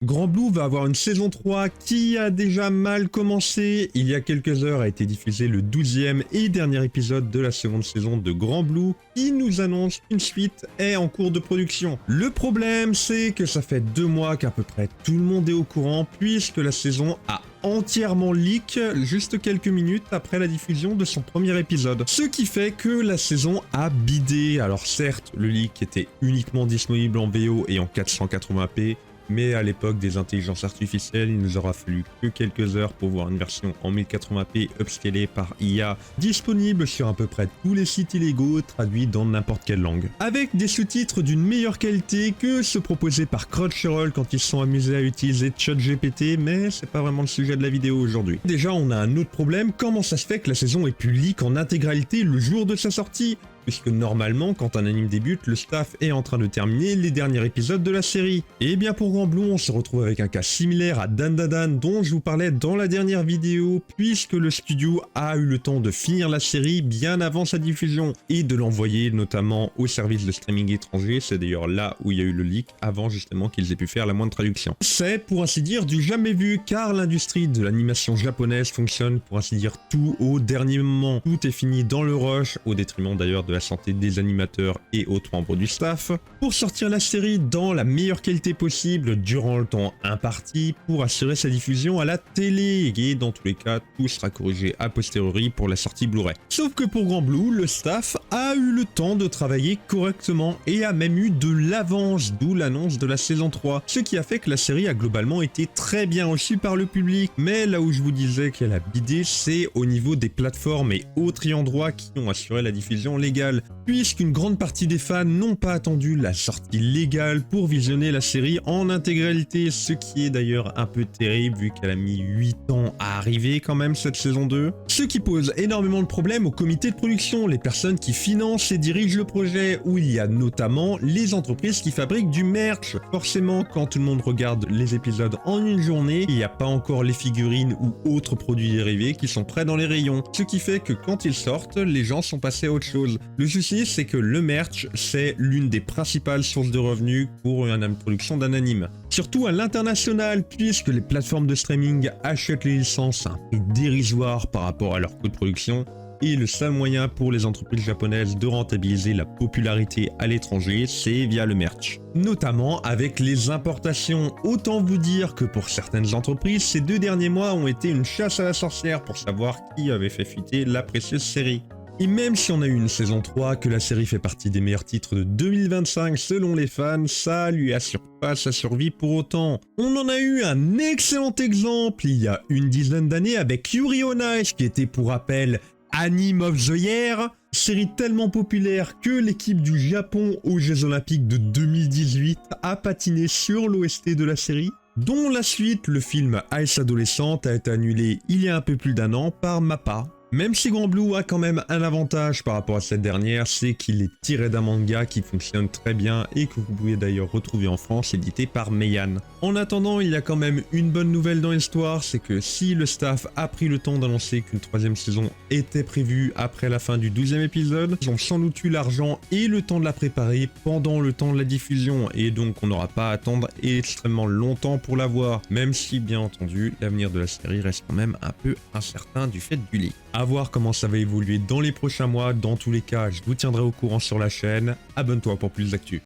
Grand Blue va avoir une saison 3 qui a déjà mal commencé. Il y a quelques heures a été diffusé le 12e et dernier épisode de la seconde saison de Grand Blue qui nous annonce qu'une suite est en cours de production. Le problème, c'est que ça fait 2 mois qu'à peu près tout le monde est au courant puisque la saison a entièrement leak juste quelques minutes après la diffusion de son premier épisode. Ce qui fait que la saison a bidé. Alors certes, le leak était uniquement disponible en VO et en 480p, mais à l'époque des intelligences artificielles, il nous aura fallu que quelques heures pour voir une version en 1080p upscalée par IA, disponible sur à peu près tous les sites illégaux, traduit dans n'importe quelle langue. Avec des sous-titres d'une meilleure qualité que ceux proposés par Crunchyroll quand ils se sont amusés à utiliser ChatGPT, mais c'est pas vraiment le sujet de la vidéo aujourd'hui. Déjà, on a un autre problème, comment ça se fait que la saison ait pu leak en intégralité le jour de sa sortie ? Puisque normalement, quand un anime débute, le staff est en train de terminer les derniers épisodes de la série. Et bien pour Grand Blue, on se retrouve avec un cas similaire à Dandadan dont je vous parlais dans la dernière vidéo, puisque le studio a eu le temps de finir la série bien avant sa diffusion et de l'envoyer notamment au service de streaming étranger. C'est d'ailleurs là où il y a eu le leak, avant justement qu'ils aient pu faire la moindre traduction. C'est pour ainsi dire du jamais vu, car l'industrie de l'animation japonaise fonctionne pour ainsi dire tout au dernier moment. Tout est fini dans le rush, au détriment d'ailleurs de la santé des animateurs et autres membres du staff, pour sortir la série dans la meilleure qualité possible durant le temps imparti pour assurer sa diffusion à la télé, et dans tous les cas tout sera corrigé a posteriori pour la sortie Blu-ray. Sauf que pour Grand Blue, le staff a eu le temps de travailler correctement et a même eu de l'avance, d'où l'annonce de la saison 3, ce qui a fait que la série a globalement été très bien reçue par le public. Mais là où je vous disais qu'elle a bidé, c'est au niveau des plateformes et autres ayants droit qui ont assuré la diffusion légale, puisqu'une grande partie des fans n'ont pas attendu la sortie légale pour visionner la série en intégralité, ce qui est d'ailleurs un peu terrible vu qu'elle a mis 8 ans à arriver quand même cette saison 2. Ce qui pose énormément de problèmes au comité de production, les personnes qui financent et dirigent le projet, où il y a notamment les entreprises qui fabriquent du merch. Forcément, quand tout le monde regarde les épisodes en une journée, il n'y a pas encore les figurines ou autres produits dérivés qui sont prêts dans les rayons, ce qui fait que quand ils sortent, les gens sont passés à autre chose. Le souci, c'est que le merch, c'est l'une des principales sources de revenus pour une production d'un anime. Surtout à l'international, puisque les plateformes de streaming achètent les licences à un prix dérisoire par rapport à leur coût de production, et le seul moyen pour les entreprises japonaises de rentabiliser la popularité à l'étranger, c'est via le merch. Notamment avec les importations. Autant vous dire que pour certaines entreprises, ces 2 derniers mois ont été une chasse à la sorcière pour savoir qui avait fait fuiter la précieuse série. Et même si on a eu une saison 3, que la série fait partie des meilleurs titres de 2025 selon les fans, ça lui assure pas sa survie pour autant. On en a eu un excellent exemple il y a une dizaine d'années avec Yuri on Ice, qui était pour rappel Anime of the Year, série tellement populaire que l'équipe du Japon aux Jeux Olympiques de 2018 a patiné sur l'OST de la série, dont la suite, le film Ice Adolescente, a été annulé il y a un peu plus d'1 an par MAPPA. Même si Grand Blue a quand même un avantage par rapport à cette dernière, c'est qu'il est tiré d'un manga qui fonctionne très bien et que vous pouvez d'ailleurs retrouver en France, édité par Meian. En attendant, il y a quand même une bonne nouvelle dans l'histoire, c'est que si le staff a pris le temps d'annoncer qu'une 3e saison était prévue après la fin du 12e épisode, ils ont sans doute eu l'argent et le temps de la préparer pendant le temps de la diffusion, et donc on n'aura pas à attendre extrêmement longtemps pour la voir, même si bien entendu l'avenir de la série reste quand même un peu incertain du fait du leak. À voir comment ça va évoluer dans les prochains mois. Dans tous les cas, je vous tiendrai au courant sur la chaîne. Abonne-toi pour plus d'actu.